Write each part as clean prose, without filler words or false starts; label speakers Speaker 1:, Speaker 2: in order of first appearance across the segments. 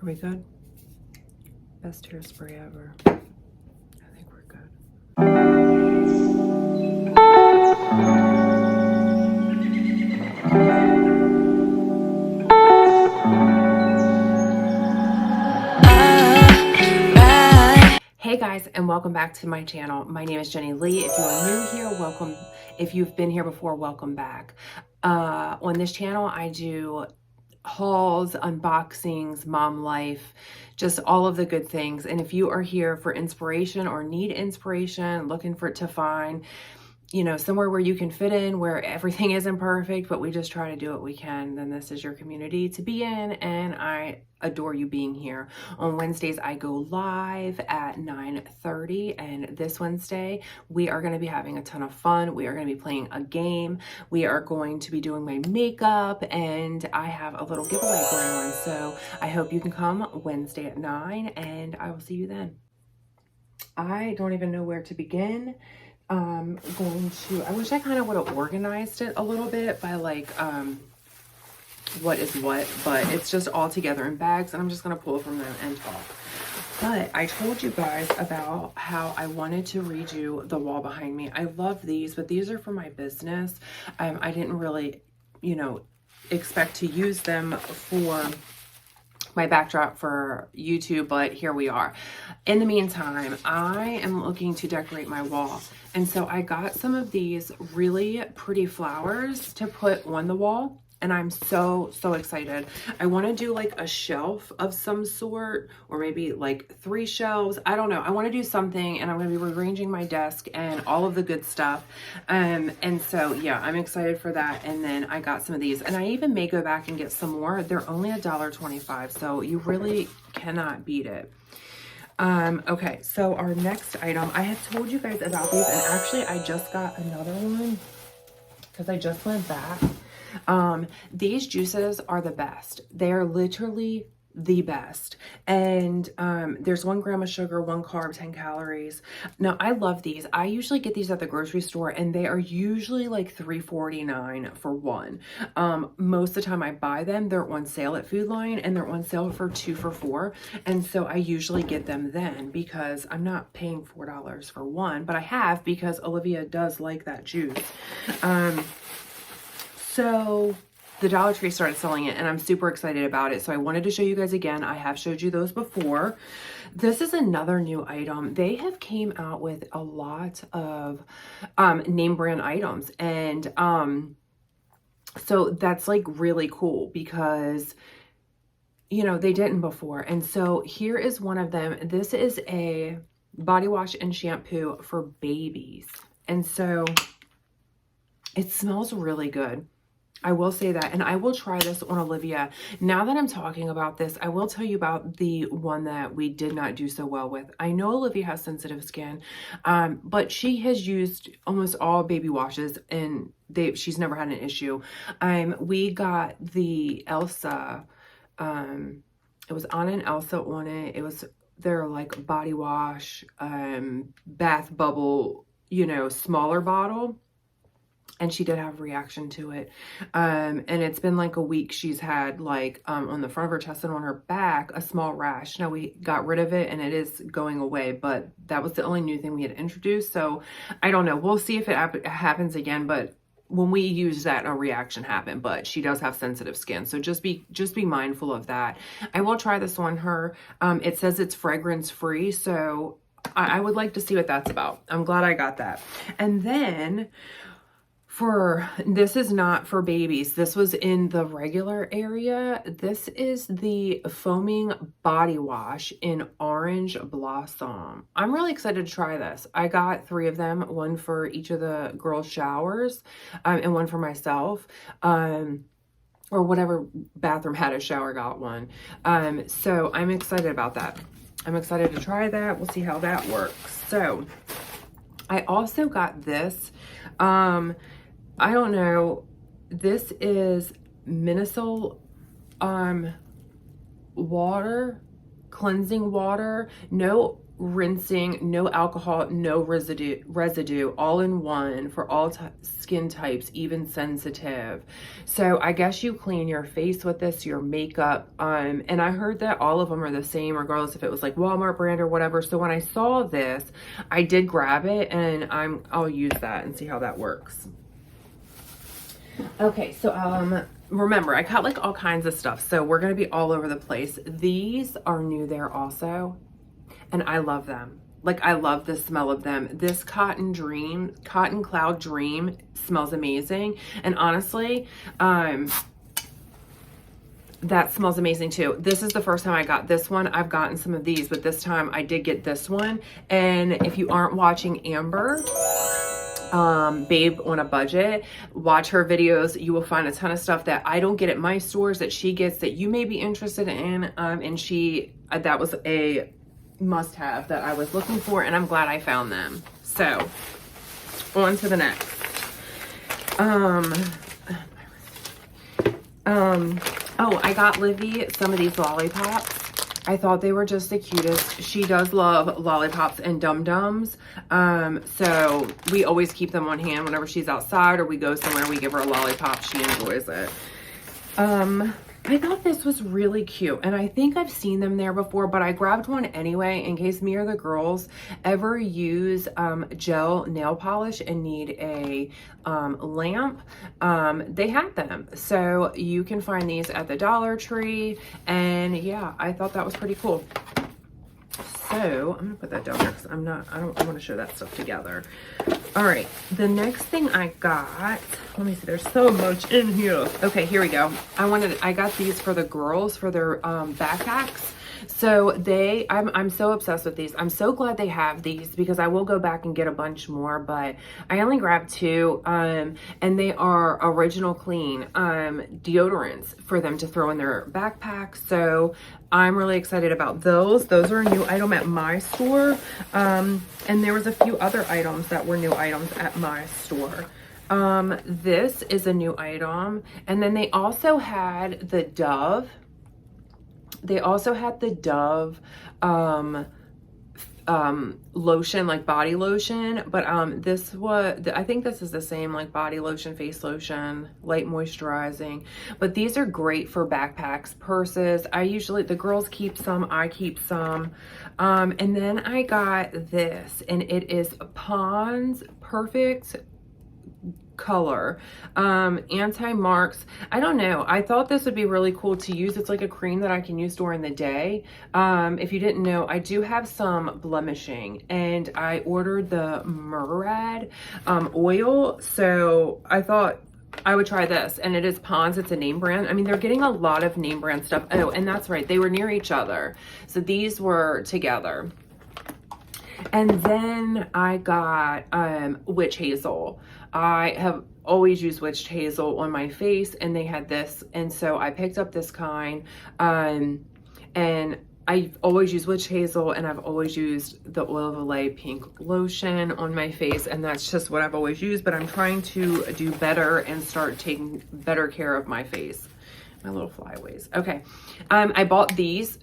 Speaker 1: Are we good? Best hairspray ever. I think we're good. Hey guys, and welcome back to my channel. My name is Jenny Lee. If you are new here, welcome. If you've been here before, welcome back. On this channel, I do hauls, unboxings, mom life, just all of the good things. And if you are here for inspiration or need inspiration, looking for it to find, you know, somewhere where you can fit in, where everything isn't perfect, but we just try to do what we can, then this is your community to be in. And I adore you being here. On Wednesdays, I go live at 9:30. And this Wednesday, we are going to be having a ton of fun. We are going to be playing a game. We are going to be doing my makeup, and I have a little giveaway going on. So I hope you can come Wednesday at 9, and I will see you then. I don't even know where to begin. I wish I kind of would have organized it a little bit by like, what is what, but it's just all together in bags, and I'm just going to pull from them and talk. But I told you guys about how I wanted to redo the wall behind me. I love these, but these are for my business. I didn't really, you know, expect to use them for my backdrop for YouTube, but here we are. In the meantime, I am looking to decorate my wall. And so I got some of these really pretty flowers to put on the wall. And I'm so excited. I want to do like a shelf of some sort, or maybe like 3 shelves. I don't know. I want to do something, and I'm going to be rearranging my desk and all of the good stuff. And so, yeah, I'm excited for that. And then I got some of these, and I even may go back and get some more. They're only $1.25, so you really cannot beat it. Okay, so our next item, I had told you guys about these, and actually I just got another one because I just went back. These juices are the best. They're literally the best. And there's 1 gram of sugar, 1 carb, 10 calories. Now, I love these. I usually get these at the grocery store, and they are usually like $3.49 for one. Most of the time I buy them, they're on sale at Food Lion, and they're on sale for 2 for $4. And so I usually get them then, because I'm not paying $4 for one, but I have, because Olivia does like that juice. So the Dollar Tree started selling it, and I'm super excited about it. So I wanted to show you guys again. I have showed you those before. This is another new item. They have came out with a lot of name brand items. And so that's like really cool, because, you know, they didn't before. And so here is one of them. This is a body wash and shampoo for babies. And so it smells really good. I will say that, and I will try this on Olivia. Now that I'm talking about this, I will tell you about the one that we did not do so well with. I know Olivia has sensitive skin, but she has used almost all baby washes, and she's never had an issue. We got the Elsa, it was Anna and Elsa on it. It was their like body wash, bath bubble, you know, smaller bottle. And she did have a reaction to it. And it's been like a week. She's had like on the front of her chest and on her back, a small rash. Now we got rid of it, and it is going away, but that was the only new thing we had introduced. So I don't know. We'll see if it happens again, but when we use that, a reaction happened. But she does have sensitive skin, so just be mindful of that. I will try this on her. It says it's fragrance free, so I would like to see what that's about. I'm glad I got that. And then this is not for babies. This was in the regular area. This is the foaming body wash in Orange Blossom. I'm really excited to try this. I got 3 of them, 1 for each of the girls' showers, and 1 for myself. Or whatever bathroom had a shower got one. So I'm excited about that. I'm excited to try that. We'll see how that works. So I also got this. I don't know. This is Minnesota water cleansing water, no rinsing, no alcohol, no residue, all in one for all skin types, even sensitive. So I guess you clean your face with this, your makeup, and I heard that all of them are the same regardless if it was like Walmart brand or whatever. So when I saw this, I did grab it, and I'll use that and see how that works. Okay, so remember, I got like all kinds of stuff, so we're gonna be all over the place. These are new there also, and I love them. Like, I love the smell of them. This Cotton Cloud Dream smells amazing. And honestly, that smells amazing too. This is the first time I got this one. I've gotten some of these, but this time I did get this one. And if you aren't watching Amber, Babe on a Budget, watch her videos. You will find a ton of stuff that I don't get at my stores that she gets that you may be interested in. And that was a must-have that I was looking for, and I'm glad I found them. So on to the next. Oh, I got Livy some of these lollipops. I thought they were just the cutest. She does love lollipops and dum-dums. So we always keep them on hand whenever she's outside or we go somewhere, we give her a lollipop. She enjoys it. I thought this was really cute, and I think I've seen them there before, but I grabbed one anyway in case me or the girls ever use gel nail polish and need a lamp. They had them, so you can find these at the Dollar Tree, and yeah, I thought that was pretty cool. So I'm gonna put that down there because I don't want to show that stuff together. All right, the next thing I got, let me see, there's so much in here. Okay, here we go. I got these for the girls for their backpacks. So I'm so obsessed with these. I'm so glad they have these because I will go back and get a bunch more, but I only grabbed two, and they are Original Clean deodorants for them to throw in their backpack. So I'm really excited about those. Those are a new item at my store, and there was a few other items that were new items at my store. This is a new item, and then they also had the Dove. They also had the Dove lotion, like body lotion, but I think this is the same, like body lotion, face lotion, light moisturizing, but these are great for backpacks, purses. The girls keep some, I keep some. And then I got this, and it is Pond's Perfect Color anti-marks. I don't know, I thought this would be really cool to use. It's like a cream that I can use during the day. If you didn't know, I do have some blemishing, and I ordered the Murad oil, so I thought I would try this, and it is Pond's. It's a name brand. I mean, they're getting a lot of name brand stuff. Oh, and that's right, they were near each other, so these were together. And then I got Witch Hazel. I have always used Witch Hazel on my face, and they had this, and so I picked up this kind, and I've always used Witch Hazel, and I've always used the Oil of Olay pink lotion on my face, and that's just what I've always used, but I'm trying to do better and start taking better care of my face. My little flyaways. Okay. I bought these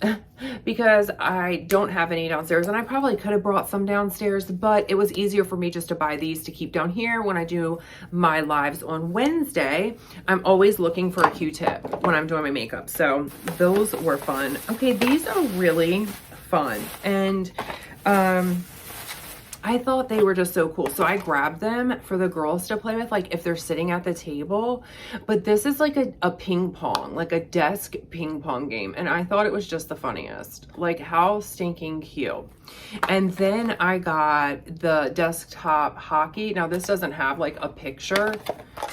Speaker 1: because I don't have any downstairs, and I probably could have brought some downstairs, but it was easier for me just to buy these to keep down here when I do my lives on Wednesday. I'm always looking for a Q-tip when I'm doing my makeup. So those were fun. Okay. These are really fun. And, I thought they were just so cool. So I grabbed them for the girls to play with, like if they're sitting at the table. But this is like a ping pong, like a desk ping pong game. And I thought it was just the funniest. Like, how stinking cute. And then I got the desktop hockey. Now this doesn't have like a picture.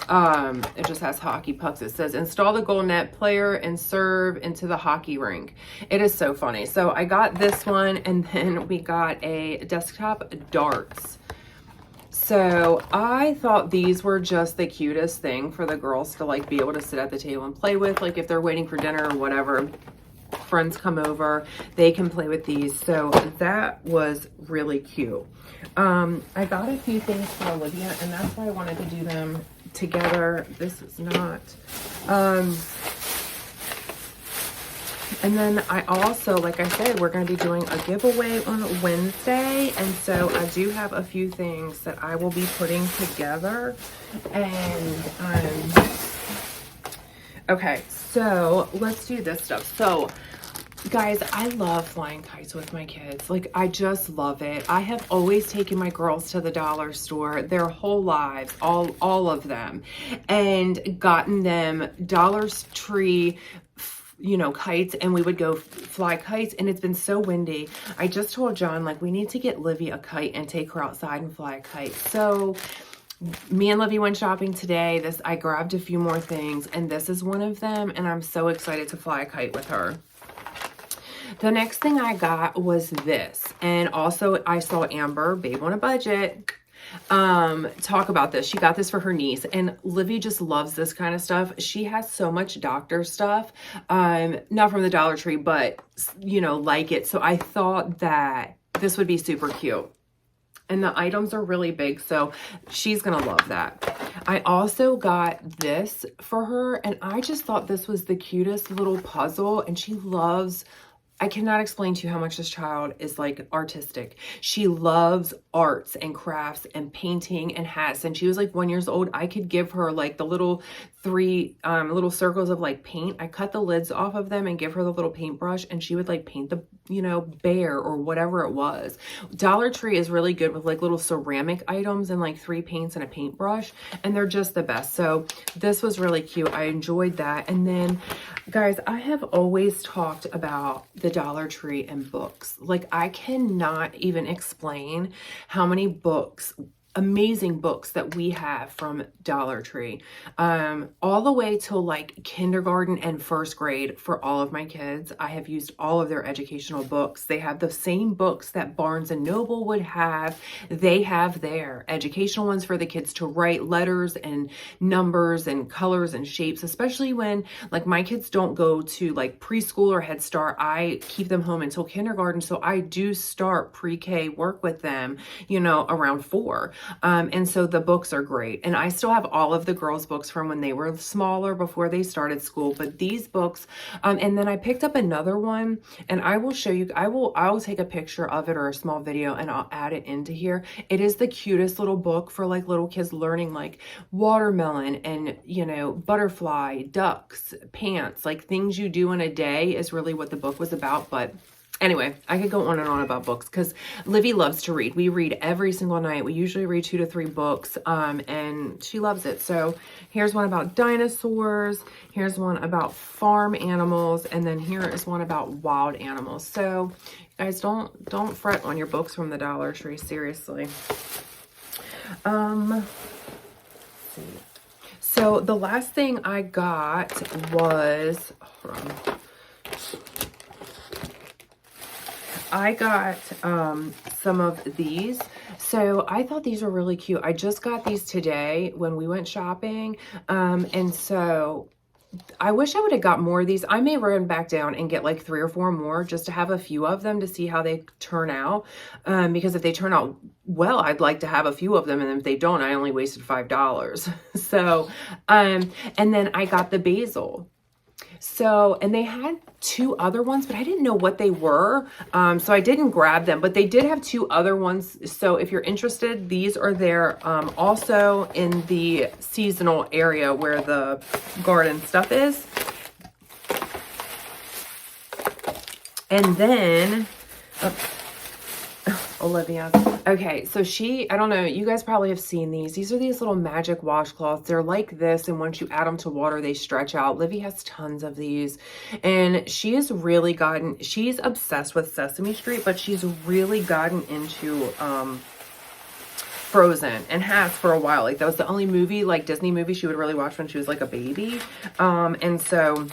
Speaker 1: It just has hockey pucks. It says install the goal net player and serve into the hockey rink. It is so funny. So I got this one, and then we got a desktop darts. So I thought these were just the cutest thing for the girls to like be able to sit at the table and play with, like if they're waiting for dinner or whatever, friends come over, they can play with these. So that was really cute. I got a few things for Olivia, and that's why I wanted to do them together. This is not And then I also, like I said, we're going to be doing a giveaway on Wednesday. And so I do have a few things that I will be putting together. And, okay, so let's do this stuff. So, guys, I love flying kites with my kids. Like, I just love it. I have always taken my girls to the dollar store their whole lives, all of them, and gotten them Dollar Tree, you know, kites, and we would go fly kites. And it's been so windy. I just told John, like, we need to get Livy a kite and take her outside and fly a kite. So me and Livy went shopping today. I grabbed a few more things, and this is one of them, and I'm so excited to fly a kite with her. The next thing I got was this, and also I saw Amber, babe on a budget, talk about this. She got this for her niece, and Livy just loves this kind of stuff. She has so much doctor stuff, not from the Dollar Tree, but you know, like it. So I thought that this would be super cute. And the items are really big, so she's gonna love that. I also got this for her, and I just thought this was the cutest little puzzle, and she loves, I cannot explain to you how much this child is like artistic. She loves arts and crafts and painting and hats. And she was like 1 year old. I could give her like the little three little circles of like paint. I cut the lids off of them and give her the little paintbrush, and she would like paint the, you know, bear or whatever it was. Dollar Tree is really good with like little ceramic items and like 3 paints and a paintbrush, and they're just the best. So this was really cute. I enjoyed that. And then, guys, I have always talked about the Dollar Tree and books. Like, I cannot even explain how many books, amazing books that we have from Dollar Tree, all the way till like kindergarten and first grade for all of my kids. I have used all of their educational books. They have the same books that Barnes and Noble would have. They have their educational ones for the kids to write letters and numbers and colors and shapes, especially when like my kids don't go to like preschool or Head Start. I keep them home until kindergarten. So I do start pre-K work with them, you know, around 4. And so the books are great. And I still have all of the girls' books from when they were smaller before they started school. But these books, and then I picked up another one, and I will show you, I'll take a picture of it or a small video and I'll add it into here. It is the cutest little book for like little kids learning like watermelon and, you know, butterfly, ducks, pants, like things you do in a day is really what the book was about. But anyway, I could go on and on about books because Livy loves to read. We read every single night. We usually read 2 to 3 books, and she loves it. So here's one about dinosaurs. Here's one about farm animals, and then here is one about wild animals. So guys, don't fret on your books from the Dollar Tree. Seriously. Let's see. So the last thing I got was, hold on. I got some of these. So I thought these were really cute. I just got these today when we went shopping. And so I wish I would have got more of these. I may run back down and get like 3 or 4 more just to have a few of them to see how they turn out. Because if they turn out well, I'd like to have a few of them. And if they don't, I only wasted $5. So, and then I got the basil. So, and they had 2 other ones, but I didn't know what they were. So I didn't grab them, but they did have 2 other ones. So if you're interested, these are there, also in the seasonal area where the garden stuff is. And then, Olivia. Okay, so I don't know, you guys probably have seen these. These are these little magic washcloths. They're like this, and once you add them to water, they stretch out. Livy has tons of these, and she's obsessed with Sesame Street, but she's really gotten into Frozen, and has for a while. Like, that was the only movie, like Disney movie, she would really watch when she was like a baby. And so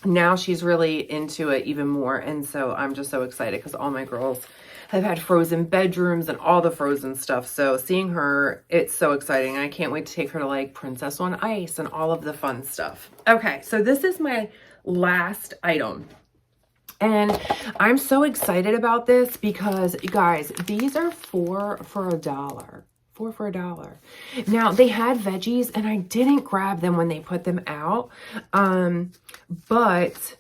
Speaker 1: now she's really into it even more. And so I'm just so excited because all my girls have had Frozen bedrooms and all the Frozen stuff. So seeing her, it's so exciting. I can't wait to take her to like Princess on Ice and all of the fun stuff. Okay, so this is my last item. And I'm so excited about this because, guys, these are 4 for $1. 4 for $1. Now, they had veggies, and I didn't grab them when they put them out. But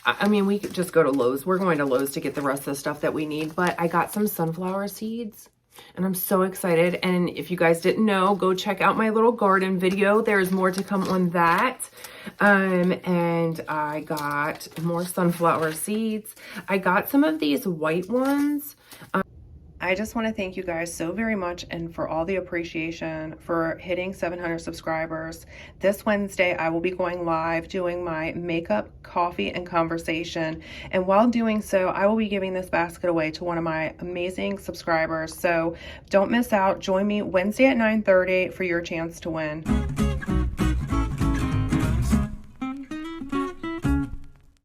Speaker 1: I mean, we could just go to Lowe's. We're going to Lowe's to get the rest of the stuff that we need, but I got some sunflower seeds and I'm so excited. And if you guys didn't know, go check out my little garden video. There's more to come on that. And I got more sunflower seeds. I got some of these white ones. I just want to thank you guys so very much and for all the appreciation for hitting 700 subscribers. This Wednesday, I will be going live doing my makeup, coffee, and conversation. And while doing so, I will be giving this basket away to one of my amazing subscribers. So don't miss out. Join me Wednesday at 9:30 for your chance to win.